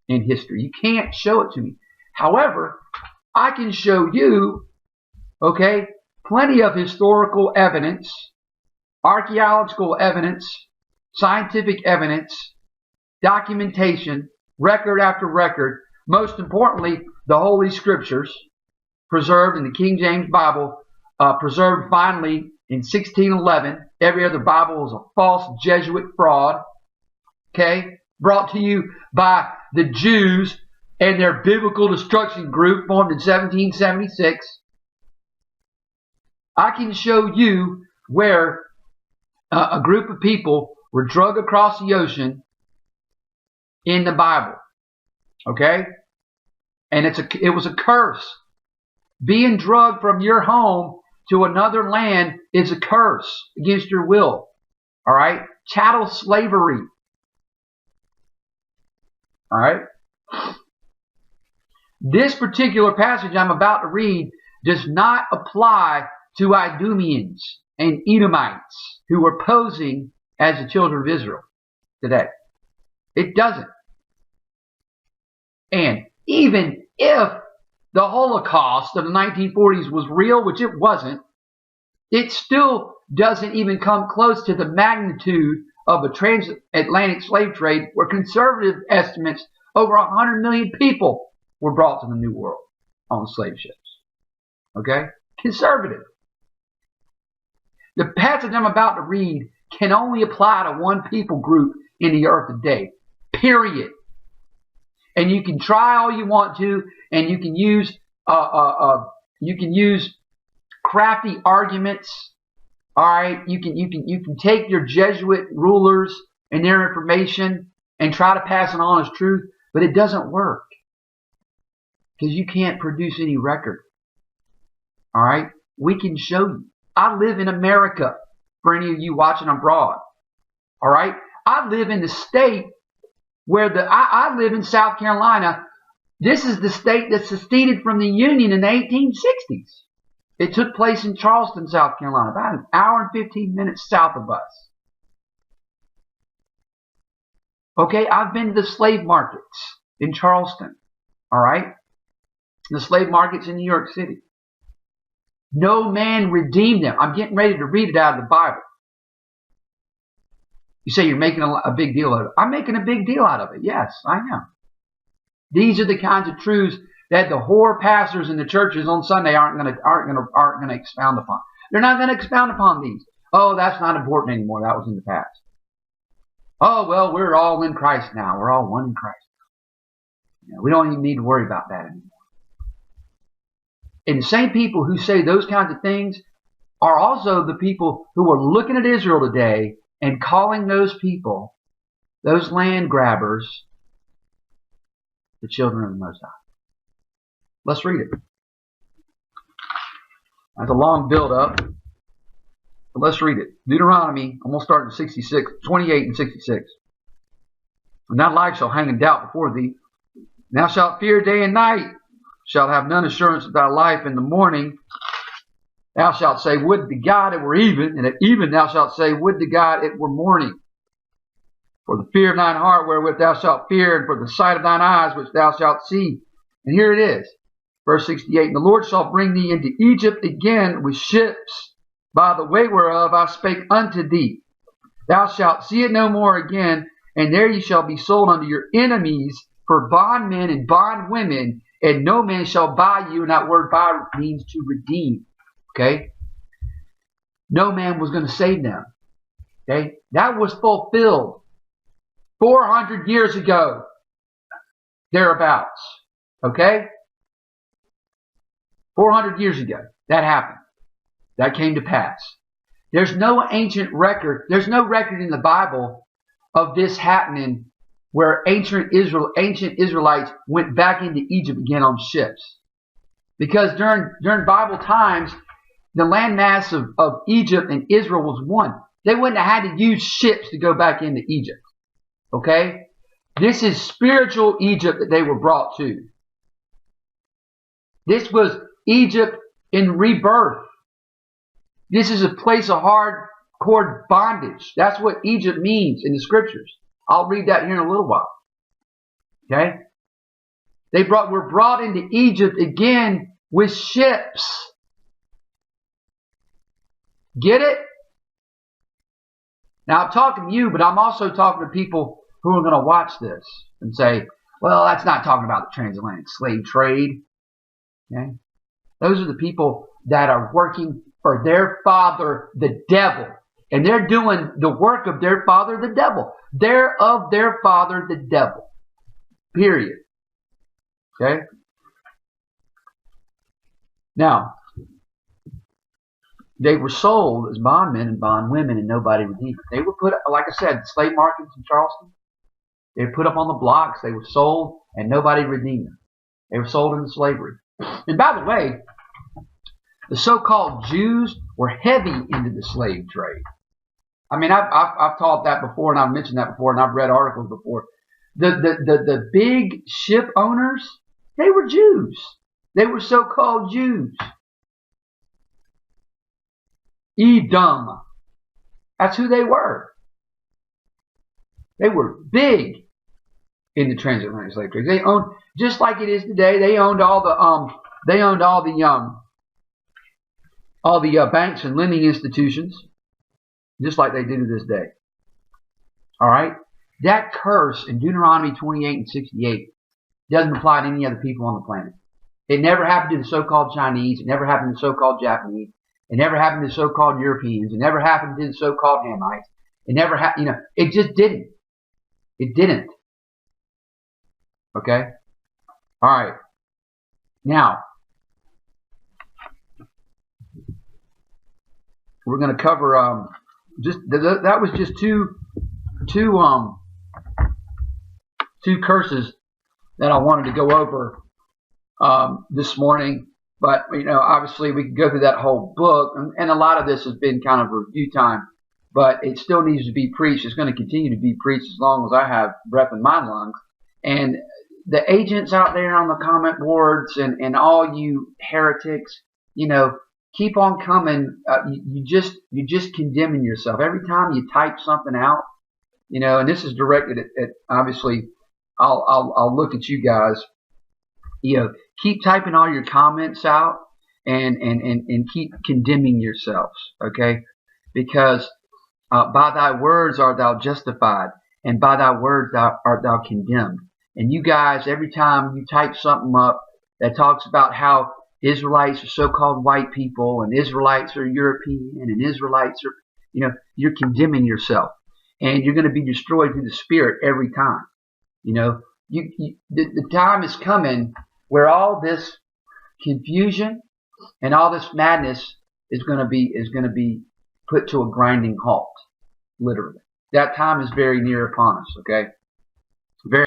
in history. You can't show it to me. However, I can show you, okay, plenty of historical evidence, archaeological evidence, scientific evidence, documentation, record after record. Most importantly, the Holy Scriptures, preserved in the King James Bible, preserved finally in 1611. Every other Bible was a false Jesuit fraud. Okay? Brought to you by the Jews and their biblical destruction group formed in 1776. I can show you where a group of people were dragged across the ocean in the Bible. Okay? And it was a curse. Being drugged from your home to another land is a curse against your will. All right? Chattel slavery. All right? This particular passage I'm about to read does not apply to Idumeans and Edomites who were posing as the children of Israel today. It doesn't. And even if the Holocaust of the 1940s was real, which it wasn't, it still doesn't even come close to the magnitude of a transatlantic slave trade where conservative estimates over 100 million people were brought to the New World on slave ships. Okay? Conservative. The passage I'm about to read can only apply to one people group in the earth today. Period. And you can try all you want to, and you can use crafty arguments. All right, you can take your Jesuit rulers and their information and try to pass it on as truth, but it doesn't work because you can't produce any record. All right, we can show you. I live in America. For any of you watching abroad, all right, I live in the state where I live in South Carolina. This is the state that seceded from the Union in the 1860s. It took place in Charleston, South Carolina, about an hour and 15 minutes south of us. Okay, I've been to the slave markets in Charleston, all right? The slave markets in New York City. No man redeemed them. I'm getting ready to read it out of the Bible. You say you're making a big deal out of it. I'm making a big deal out of it. Yes, I am. These are the kinds of truths that the whore pastors in the churches on Sunday aren't going to expound upon. They're not going to expound upon these. Oh, that's not important anymore. That was in the past. Oh, well, we're all in Christ now. We're all one in Christ. We don't even need to worry about that anymore. And the same people who say those kinds of things are also the people who are looking at Israel today and calling those people, those land grabbers, the children of the Most High. Let's read it. That's a long build-up, but let's read it. Deuteronomy, I'm going to start in 28 and 66. And thy life shall hang in doubt before thee. Thou shalt fear day and night. Shalt have none assurance of thy life in the morning. Thou shalt say, would to God it were even, and at even thou shalt say, would to God it were morning. For the fear of thine heart wherewith thou shalt fear, and for the sight of thine eyes which thou shalt see. And here it is, verse 68, and the Lord shall bring thee into Egypt again with ships, by the way whereof I spake unto thee. Thou shalt see it no more again, and there ye shall be sold unto your enemies for bondmen and bondwomen, and no man shall buy you. And that word buy means to redeem. Okay? No man was going to save them. Okay? That was fulfilled 400 years ago, thereabouts. Okay? 400 years ago, that happened. That came to pass. There's no ancient record. There's no record in the Bible of this happening where ancient Israelites went back into Egypt again on ships. Because during Bible times, the landmass of Egypt and Israel was one. They wouldn't have had to use ships to go back into Egypt. Okay? This is spiritual Egypt that they were brought to. This was Egypt in rebirth. This is a place of hardcore bondage. That's what Egypt means in the scriptures. I'll read that here in a little while. Okay? They were brought into Egypt again with ships. Get it? Now I'm talking to you, but I'm also talking to people who are going to watch this and say, well, that's not talking about the transatlantic slave trade. Okay? Those are the people that are working for their father, the devil. And they're doing the work of their father, the devil. They're of their father, the devil. Period. Okay? Now, they were sold as bondmen and bondwomen, and nobody redeemed them. They were put, like I said, slave markets in Charleston. They were put up on the blocks. They were sold, and nobody redeemed them. They were sold into slavery. And by the way, the so-called Jews were heavy into the slave trade. I mean, I've taught that before, and I've mentioned that before, and I've read articles before. The big ship owners, they were Jews. They were so-called Jews. Edom. That's who they were. They were big in the transatlantic slave trade. They owned, just like it is today. They owned all the banks and lending institutions, just like they do to this day. All right, that curse in Deuteronomy 28 and 68 doesn't apply to any other people on the planet. It never happened to the so-called Chinese. It never happened to the so-called Japanese. It never happened to the so-called Europeans. It never happened to the so-called Hamites. It never happened, it just didn't. It didn't. Okay? All right. Now, we're going to cover, that was just two curses that I wanted to go over this morning. But, obviously we could go through that whole book, and a lot of this has been kind of review time, but it still needs to be preached. It's going to continue to be preached as long as I have breath in my lungs. And the agents out there on the comment boards and all you heretics, keep on coming. You're just condemning yourself. Every time you type something out, and this is directed at obviously, I'll look at you guys. Keep typing all your comments out and keep condemning yourselves, okay? Because by thy words art thou justified, and by thy words art thou condemned. And you guys, every time you type something up that talks about how Israelites are so-called white people, and Israelites are European, and Israelites are, you're condemning yourself. And you're going to be destroyed through the Spirit every time. The time is coming where all this confusion and all this madness is going to be put to a grinding halt, literally. That time is very near upon us, okay?